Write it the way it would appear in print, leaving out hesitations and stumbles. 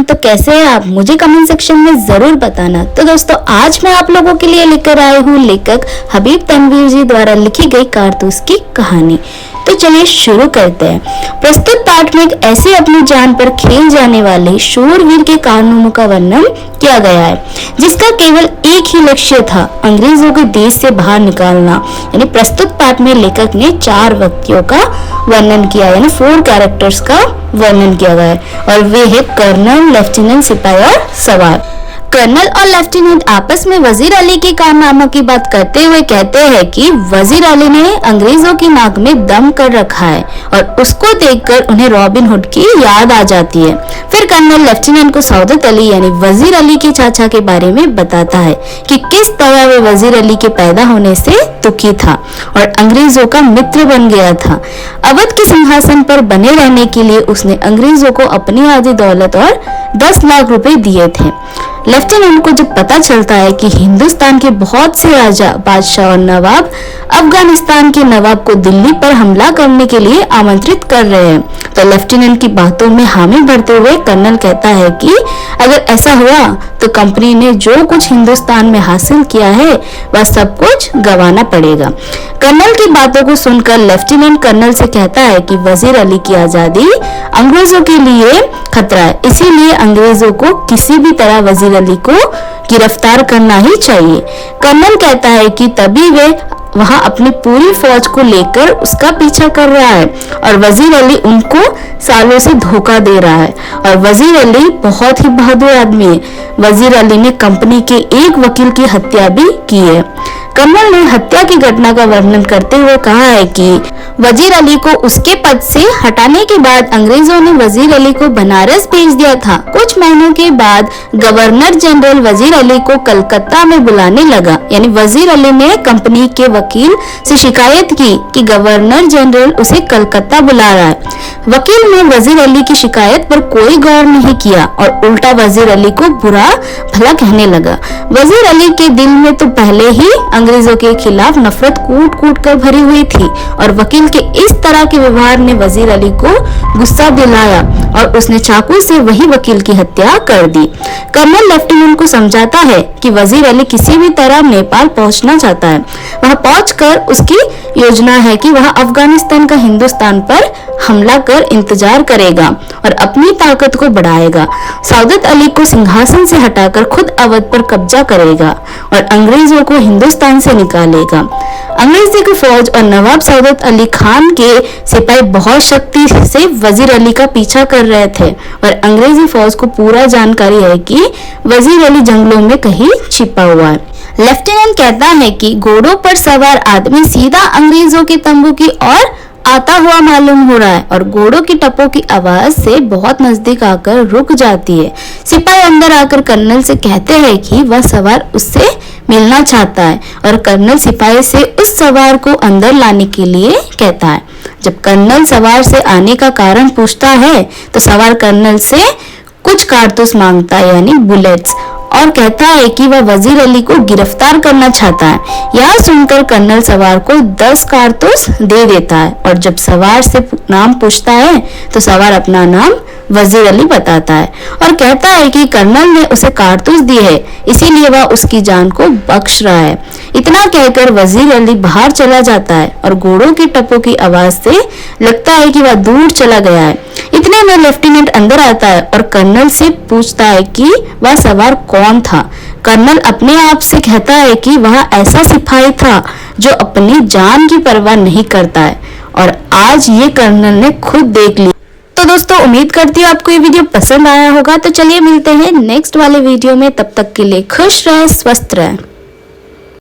तो कैसे हैं आप, मुझे कमेंट सेक्शन में जरूर बताना। तो दोस्तों आज मैं आप लोगों के लिए लेकर आई हूँ लेखक हबीब तनवीर जी द्वारा लिखी गई कारतूस की कहानी। तो चलिए शुरू करते हैं। प्रस्तुत पाठ में एक ऐसे अपनी जान पर खेल जाने वाले शूरवीर के कारनामों का वर्णन किया गया है जिसका केवल एक ही लक्ष्य था, अंग्रेजों को देश से बाहर निकालना। यानी प्रस्तुत पाठ में लेखक ने 4 व्यक्तियों का वर्णन किया, यानी 4 कैरेक्टर्स का वर्णन किया गया है और वे है कर्नल, लेफ्टिनेंट, सिपाही और सवार। कर्नल और लेफ्टिनेंट आपस में वजीर अली के कारनामों की बात करते हुए कहते हैं कि वजीर अली ने अंग्रेजों की नाक में दम कर रखा है और उसको देखकर उन्हें रॉबिन हुड की याद आ जाती है। फिर कर्नल लेफ्टिनेंट को सौदत अली यानी वजीर अली के चाचा के बारे में बताता है कि किस तरह वे वजीर अली के पैदा होने से दुखी था और अंग्रेजों का मित्र बन गया था। अवध के सिंहासन पर बने रहने के लिए उसने अंग्रेजों को अपनी आधी दौलत और 10 लाख रुपए दिए थे। लेफ्टिनेंट को जब पता चलता है कि हिंदुस्तान के बहुत से राजा, बादशाह और नवाब अफगानिस्तान के नवाब को दिल्ली पर हमला करने के लिए आमंत्रित कर रहे हैं, तो लेफ्टिनेंट की बातों में हामी भरते हुए कर्नल कहता है कि अगर ऐसा हुआ तो कंपनी ने जो कुछ हिंदुस्तान में हासिल किया है वह सब कुछ गंवाना पड़ेगा। कर्नल की बातों को सुनकर लेफ्टिनेंट कर्नल से कहता है कि वजीर अली की आजादी अंग्रेजों के लिए खतरा है, इसीलिए अंग्रेजों को किसी भी तरह वजीर अली को गिरफ्तार करना ही चाहिए। कर्नल कहता है कि तभी वे वहां अपनी पूरी फौज को लेकर उसका पीछा कर रहा है और वजीर अली उनको सालों से धोखा दे रहा है और वजीर अली बहुत ही बहादुर आदमी है। वजीर अली ने कंपनी के एक वकील की हत्या भी की है। कर्नल ने हत्या की घटना का वर्णन करते हुए कहा है कि वजीर अली को उसके पद से हटाने के बाद अंग्रेजों ने वजीर अली को बनारस भेज दिया था। कुछ महीनों के बाद गवर्नर जनरल वजीर अली को कलकत्ता में बुलाने लगा, यानी वजीर अली ने कंपनी के वकील से शिकायत की कि गवर्नर जनरल उसे कलकत्ता बुला रहा है। वकील ने वजीर अली की शिकायत पर कोई गौर नहीं किया और उल्टा वजीर अली को बुरा भला कहने लगा। वजीर अली के दिल में तो पहले ही अंग्रेजों के खिलाफ नफरत कूट कूट कर भरी हुई थी और वकील के इस तरह के व्यवहार ने वजीर अली को गुस्सा दिलाया और उसने चाकू से वही वकील की हत्या कर दी। कर्नल लेफ्टिनेंट को समझाता है कि वजीर अली किसी भी तरह नेपाल पहुंचना चाहता है। वहां पहुंचकर उसकी योजना है कि वह अफगानिस्तान का हिंदुस्तान पर हमला कर इंतजार करेगा और अपनी ताकत को बढ़ाएगा। सौदत अली को सिंहासन से हटाकर खुद अवध पर कब्जा करेगा और अंग्रेजों को हिंदुस्तान से निकालेगा। अंग्रेजी की फौज और नवाब सौदत अली खान के सिपाही बहुत शक्ति से वजीर अली का पीछा कर रहे थे और अंग्रेजी फौज को पूरा जानकारी है कि वजीर अली जंगलों में कहीं छिपा हुआ है। लेफ्टिनेंट कहता है कि घोड़ों पर सवार आदमी सीधा अंग्रेजों के तंबू की ओर आता हुआ मालूम हो रहा है और घोड़ों की टपों की आवाज से बहुत नजदीक आकर रुक जाती है। सिपाही अंदर आकर कर्नल से कहते हैं कि वह सवार उससे मिलना चाहता है और कर्नल सिपाही से उस सवार को अंदर लाने के लिए कहता है। जब कर्नल सवार से आने का कारण पूछता है तो सवार कर्नल से कुछ कारतूस मांगता है, यानी बुलेट्स, और कहता है कि वह वजीर अली को गिरफ्तार करना चाहता है। यह सुनकर कर्नल सवार को 10 कारतूस दे देता है और जब सवार से नाम पूछता है तो सवार अपना नाम वजीर अली बताता है और कहता है कि कर्नल ने उसे कारतूस दिए है, इसीलिए वह उसकी जान को बख्श रहा है। इतना कहकर वजीर अली बाहर चला जाता है और घोड़ों की टपों की आवाज से लगता है कि वह दूर चला गया है। इतने में लेफ्टिनेंट अंदर आता है और कर्नल से पूछता है कि वह सवार कौन था। कर्नल अपने आप से कहता है कि वह ऐसा सिपाही था जो अपनी जान की परवाह नहीं करता है और आज ये कर्नल ने खुद देख लिया। तो दोस्तों उम्मीद करती हूँ आपको ये वीडियो पसंद आया होगा। तो चलिए मिलते हैं नेक्स्ट वाले वीडियो में, तब तक के लिए खुश रहें, स्वस्थ रहें।